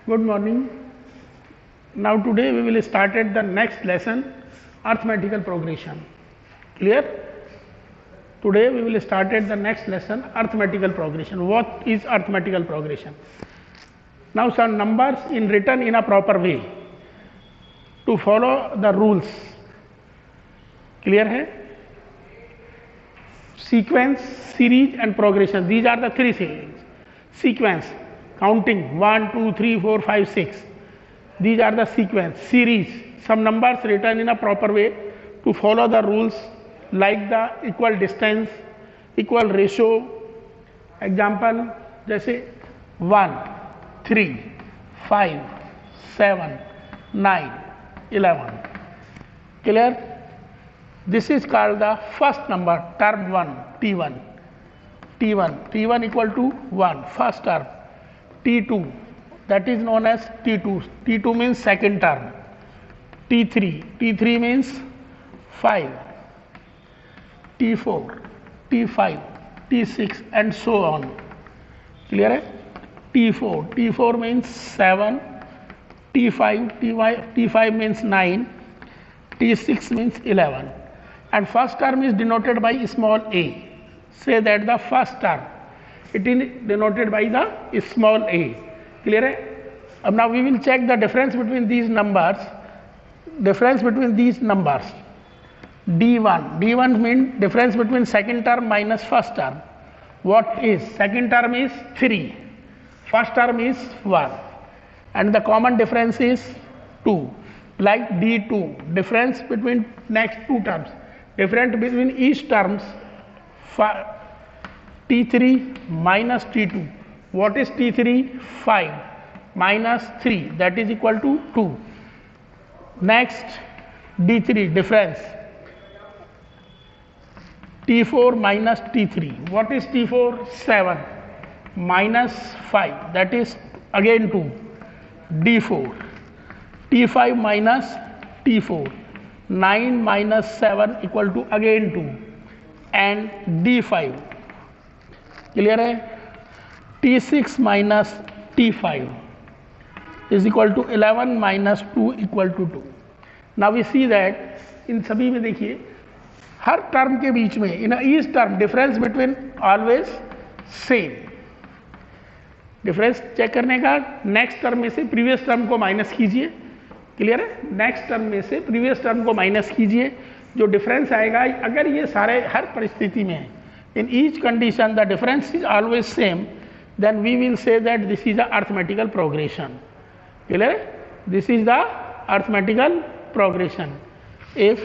Good morning. Now today we will start at the next lesson, arithmetical progression. Clear? Today we will start at the next lesson, arithmetical progression. What is arithmetical progression? Now some numbers in written in a proper way to follow the rules. Clear hai? Sequence, series and progression. These are the three things. Sequence, counting 1, 2, 3, 4, 5, 6. These are the sequence. Series, some numbers written in a proper way to follow the rules like the equal distance, equal ratio. Example जैसे 1, 3, 5, 7, 9, 11. Clear? This is called the first number, term 1, T1. T1 equal to 1, first term. T2, that is known as T2. T2 means second term. T3 means 5. T4, T5, T6 and so on. Clear? T4 means 7. T5 means 9. T6 means 11. And first term is denoted by small a. Say that the first term, it is denoted by the small a. Clear hai? Now we will check the difference between these numbers. D1 means difference between second term minus first term. What is? Second term is 3. First term is 1. And the common difference is 2. Like D2, difference between next two terms. Difference between each terms, T3 minus T2. What is T3? 5 minus 3, that is equal to 2. Next, D3, difference. T4 minus T3. What is T4? 7 minus 5, that is again 2. D4. T5 minus T4. 9 minus 7 equal to again 2. And D5. Clear hai? T6 minus T5 is equal to 11 minus 2 equal to 2. Now we see that इन सभी में देखिए हर term के बीच में in each term difference between always same. Difference check करने का next term में से प्रीवियस टर्म को माइनस कीजिए. क्लियर है? नेक्स्ट टर्म में से प्रीवियस टर्म को माइनस कीजिए. जो डिफरेंस आएगा अगर ये सारे हर परिस्थिति में है, in each condition the difference is always same, then we will say that this is the arithmetical progression. Clear? This is the arithmetical progression. If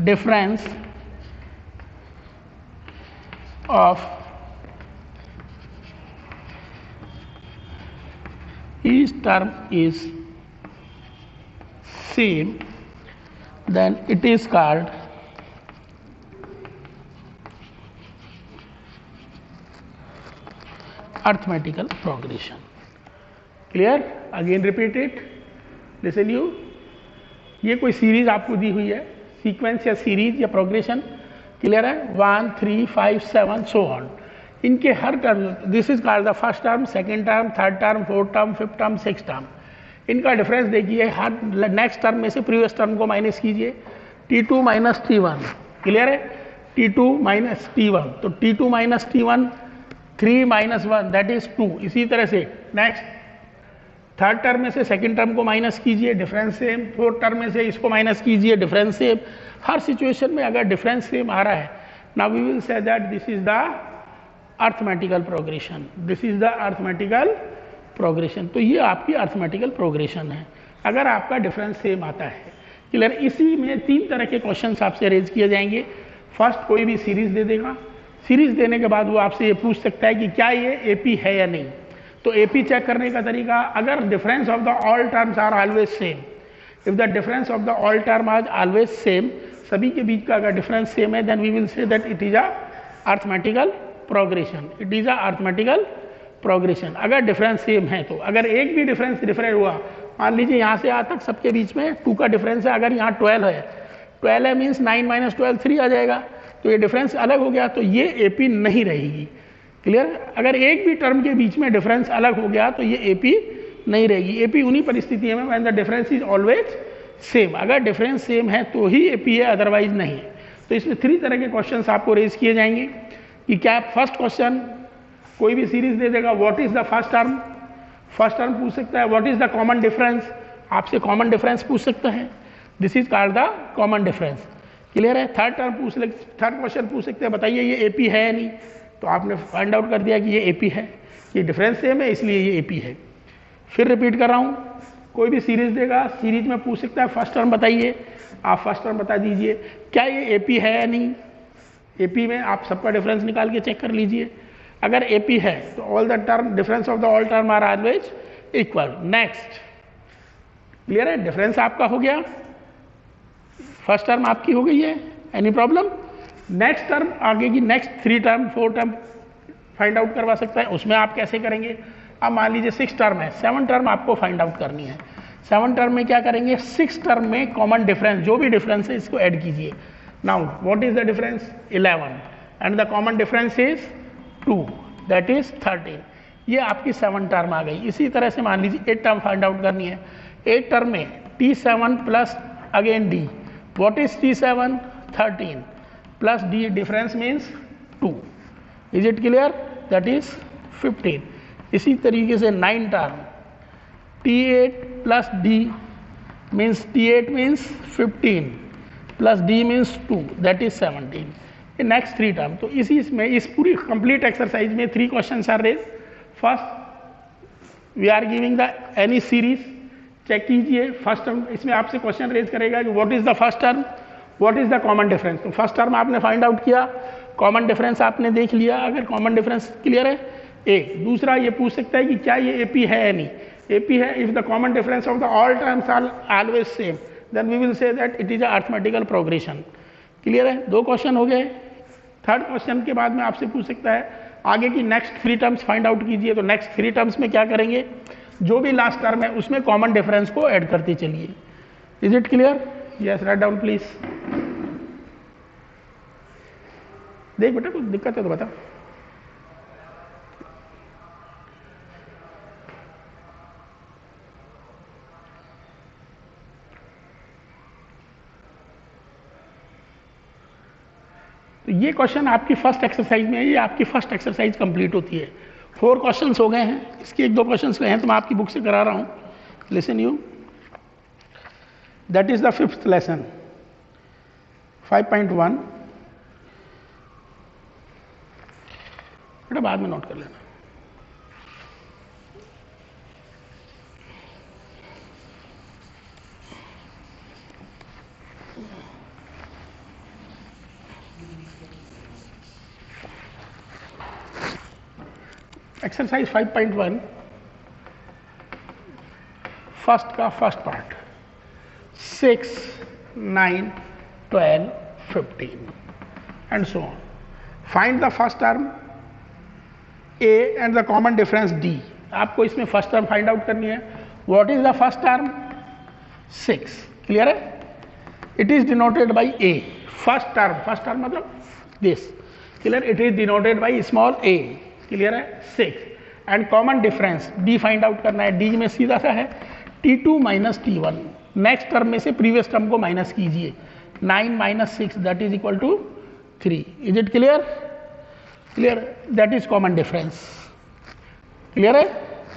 difference of each term is same, then it is called arithmetical progression. Clear? Again repeat it. Listen you. ये कोई series आपको दी हुई है, sequence या series या progression. Clear है? 1, 3, 5, 7 so on. इनके हर term, this is called the first term, second term, third term, fourth term, fifth term, six term. इनका डिफरेंस देखिए, हर नेक्स्ट टर्म में से प्रीवियस टर्म को माइनस कीजिए. T2 minus T1. क्लियर है? T2 minus T1. तो T2 minus T1, 3 minus 1 that is 2. इसी तरह से नेक्स्ट थर्ड टर्म में से सेकंड टर्म को माइनस कीजिए, डिफरेंस सेम. फोर्थ टर्म में से इसको माइनस कीजिए, डिफरेंस सेम. हर सिचुएशन में अगर डिफरेंस सेम आ रहा है, now we will say that this is the arithmetical progression. This is the arithmetical progression. तो ये आपकी अर्थमेटिकल प्रोग्रेशन है अगर आपका डिफरेंस सेम आता है. क्लियर? इसी में 3 तरह के क्वेश्चंस आपसे रेज किए जाएंगे. फर्स्ट, कोई भी सीरीज दे देगा. सीरीज देने के बाद वो आपसे ये पूछ सकता है कि क्या ये एपी है या नहीं. तो एपी चेक करने का तरीका, अगर difference of the all terms are always same, if the difference of the all term are always same, सभी के बीच का अगर डिफरेंस सेम है, then we will say that it is a arithmetical progression. It is a arithmetical progression. अगर difference same है तो, अगर एक भी डिफरेंस डिफरेंट हुआ, मान लीजिए यहाँ से यहाँ तक सबके बीच में 2 का डिफरेंस है, अगर यहाँ 12 है, 12 है मीन्स 9 माइनस 12 3 आ जाएगा. तो ये डिफरेंस अलग हो गया, तो ये एपी नहीं रहेगी. क्लियर? अगर एक भी टर्म के बीच में डिफरेंस अलग हो गया तो ये एपी नहीं रहेगी। एपी उन्हीं परिस्थितियों में when the difference is always same, अगर डिफरेंस सेम है तो ही एपी है, अदरवाइज नहीं। तो इसमें 3 तरह के क्वेश्चंस आपको रेज किए जाएंगे कि क्या फर्स्ट क्वेश्चन कोई भी सीरीज दे देगा, what is the first term, first term पूछ सकता है, what is the common difference, आपसे कॉमन डिफरेंस पूछ सकता है, this is called the common difference. Clear है? थर्ड क्वेश्चन पूछ सकते हैं, बताइए ये एपी है या नहीं, तो आपने फाइंड आउट कर दिया कि ये एपी है, ये डिफरेंस सेम है इसलिए ये एपी है। फिर रिपीट कर रहा हूँ, कोई भी सीरीज देगा, सीरीज में पूछ सकता है फर्स्ट टर्म बताइए, आप फर्स्ट टर्म बता दीजिए, क्या ये एपी है या नहीं। एपी में आप सबका डिफरेंस निकाल के चेक कर लीजिए, अगर एपी है तो all the term difference of the all term are always equal. Next, clear है? डिफरेंस आपका हो गया, फर्स्ट टर्म आपकी हो गई है, एनी प्रॉब्लम? नेक्स्ट टर्म आगे की next 3 term 4 term find out करवा सकता है, उसमें आप कैसे करेंगे? अब मान लीजिए 6 टर्म है, 7 टर्म आपको फाइंड आउट करनी है। 7 टर्म में क्या करेंगे? 6 टर्म में कॉमन डिफरेंस, जो भी डिफरेंस है इसको ऐड कीजिए। Now what is the difference? 11 and the common difference is 2, that is 13। ये आपकी 7 टर्म आ गई। इसी तरह से मान लीजिए 8 टर्म फाइंड आउट करनी है। 8 टर्म में T7 plus again D, what is T7? 13 plus D, difference means 2, is it clear? That is 15। इसी तरीके से 9 term, T8 plus D means T8 means 15 plus D means 2, that is 17। Next 3 term, तो इसी इसमें इस पूरी complete exercise में 3 questions are raise. First we are giving the any series, check कीजिए फर्स्ट टर्म, इसमें आपसे क्वेश्चन रेज करेगा कि what is the first term, what is the common difference. तो फर्स्ट टर्म आपने फाइंड आउट किया, common difference आपने देख लिया, अगर कॉमन डिफरेंस क्लियर है ए। दूसरा ये पूछ सकता है कि क्या ये एपी है या नहीं, एपी है if the common difference of the all terms are always same, then we will say that it is a arithmetical progression. Clear है? 2 क्वेश्चन हो गए। थर्ड क्वेश्चन के बाद में आपसे पूछ सकता है आगे की नेक्स्ट 3 टर्म्स फाइंड आउट कीजिए। तो नेक्स्ट 3 टर्म्स में क्या करेंगे? जो भी लास्ट टर्म है उसमें कॉमन डिफरेंस को ऐड करते चलिए। Is it clear? Yes, write down please. देख बेटा, कुछ दिक्कत है तो बता। तो ये क्वेश्चन आपकी फर्स्ट एक्सरसाइज में है, ये आपकी फर्स्ट एक्सरसाइज कंप्लीट होती है। 4 क्वेश्चंस हो गए हैं, इसके 1-2 क्वेश्चंस रहे हैं तो मैं आपकी बुक से करा रहा हूं। Listen you, that is the 5th lesson 5.1। बेटा बाद में नोट कर लेना। एक्सरसाइज 5.1 फर्स्ट का first part, 6, 9, 12, 15 and so on. Find the first term A and the common difference D। आपको इसमें फर्स्ट टर्म फाइंड आउट करनी है। What is the first term? 6। Clear है? It is denoted by A। First term मतलब दिस। Clear? It is denoted by small a। Clear है? 6 and common difference D find out करना है। D में सीधा सा है T2 minus T1। Next term में से प्रीवियस टर्म को माइनस कीजिए, 9 minus 6 that is equal to 3। Is it clear? Clear? That is common difference. Clear है?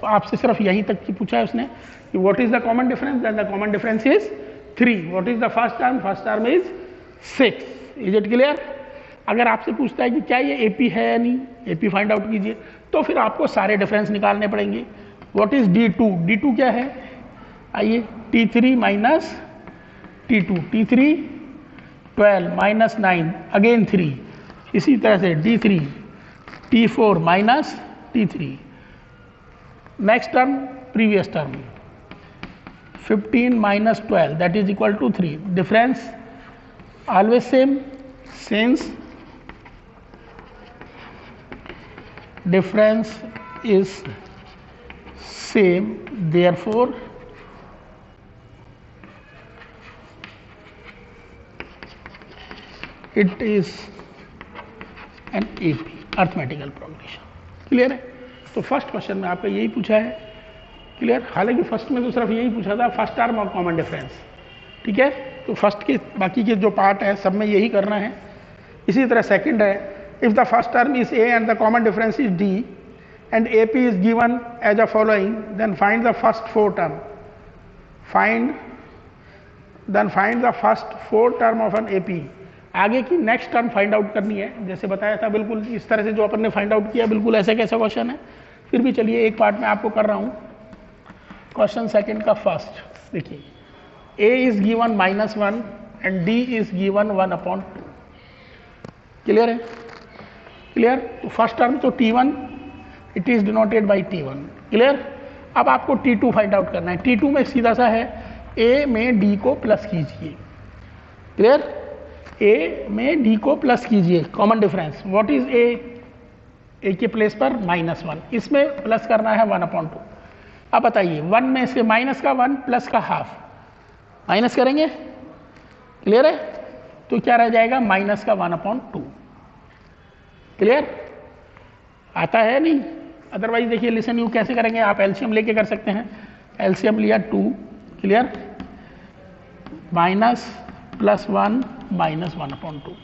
तो आपसे सिर्फ यहीं तक की पूछा है उसने कि what is the common difference, than the common difference is 3। What is the first term is 6। Is it clear? अगर आपसे पूछता है कि क्या ये एपी है या नहीं, एपी फाइंड आउट कीजिए, तो फिर आपको सारे डिफरेंस निकालने पड़ेंगे। What is D2? D2 क्या है? आइए, T3 minus T2, T3 12 minus 9 again 3, इसी तरह से D3 T4 minus T3। Next term previous term 15 minus 12 that is equal to 3। Difference always same, since difference is same, therefore it is an AP, arithmetical progression। Clear है? तो first question में आपका यही पूछा है, क्लियर। हालांकि first में तो सिर्फ यही पूछा था, फर्स्ट टर्म और कॉमन डिफरेंस, ठीक है। तो फर्स्ट के बाकी के जो पार्ट है सब में यही करना है। इसी तरह सेकंड है, if the first term is A and the common difference is D and A P is given as a following, then find the first four term, find the first four term of an A P. आगे की next term find out करनी है, जैसे बताया था बिल्कुल इस तरह से जो अपन ने फाइंड आउट किया, बिल्कुल ऐसे कैसा क्वेश्चन है। फिर भी चलिए एक पार्ट में आपको कर रहा हूं। क्वेश्चन सेकंड का फर्स्ट देखिए, a is given -1 and d is given 1/2, clear है? क्लियर। तो फर्स्ट टर्म तो t1, it is denoted by t1, clear. अब आपको t2 फाइंड आउट करना है। t2 में सीधा सा है, a में d को प्लस कीजिए, क्लियर। a में d को प्लस कीजिए, common difference what is a के प्लेस पर -1, इसमें प्लस करना है 1/2। अब बताइए 1 में से माइनस का 1 प्लस का हाफ माइनस करेंगे, क्लियर है? तो क्या रह जाएगा, माइनस का 1/2, क्लियर। आता है नहीं? अदरवाइज देखिए लिसन यू कैसे करेंगे, आप एलसीएम लेके कर सकते हैं। एलसीएम लिया 2, क्लियर, माइनस प्लस 1 माइनस 1/2,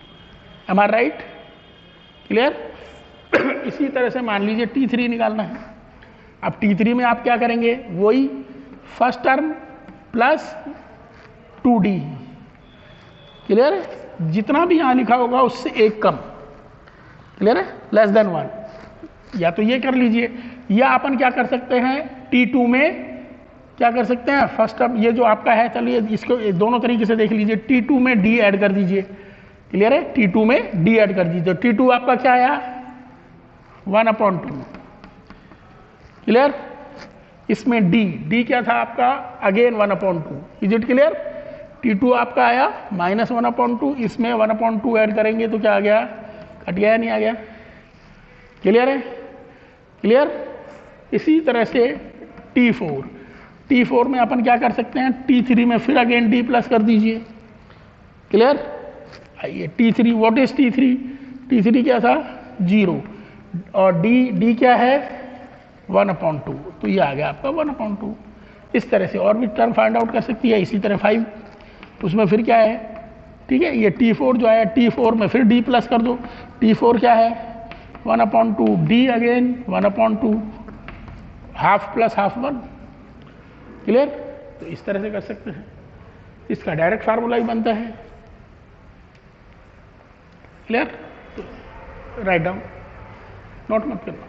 एम आर राइट, क्लियर। इसी तरह से मान लीजिए t3 निकालना है। अब t3 में आप क्या करेंगे, वही first term plus 2d, clear है। जितना भी यहां लिखा होगा उससे एक कम, क्लियर है, लेस देन 1। या तो ये कर लीजिए, या अपन क्या कर सकते हैं, t2 में क्या कर सकते हैं, फर्स्ट टर्म ये जो आपका है, चलिए इसको दोनों तरीके से देख लीजिए। t2 में d ऐड कर दीजिए, क्लियर है, t2 में d ऐड कर दीजिए। तो t2 आपका क्या आया, 1/2, क्लियर। इसमें d क्या था आपका, again 1/2, is it clear. t2 आपका आया -1/2, इसमें 1/2 ऐड करेंगे तो क्या आ गया, कट गया, नहीं आ गया, क्लियर है, क्लियर। इसी तरह से t4 में अपन क्या कर सकते हैं, t3 में फिर अगेन d प्लस कर दीजिए, क्लियर। आइए t3, व्हाट इज t3 क्या था, 0, और d क्या है 1/2, तो ये आ गया आपका 1/2। इस तरह से और भी टर्म फाइंड आउट कर सकती है। इसी तरह 5, उसमें फिर क्या है, ठीक है, ये t4 जो है, t4 में फिर d प्लस कर दो। t4 क्या है 1/2, d again 1/2, half plus half 1, clear. तो इस तरह से कर सकते हैं, इसका डायरेक्ट फार्मूला ही बनता है, क्लियर। तो राइट डाउन, नोट मत करना।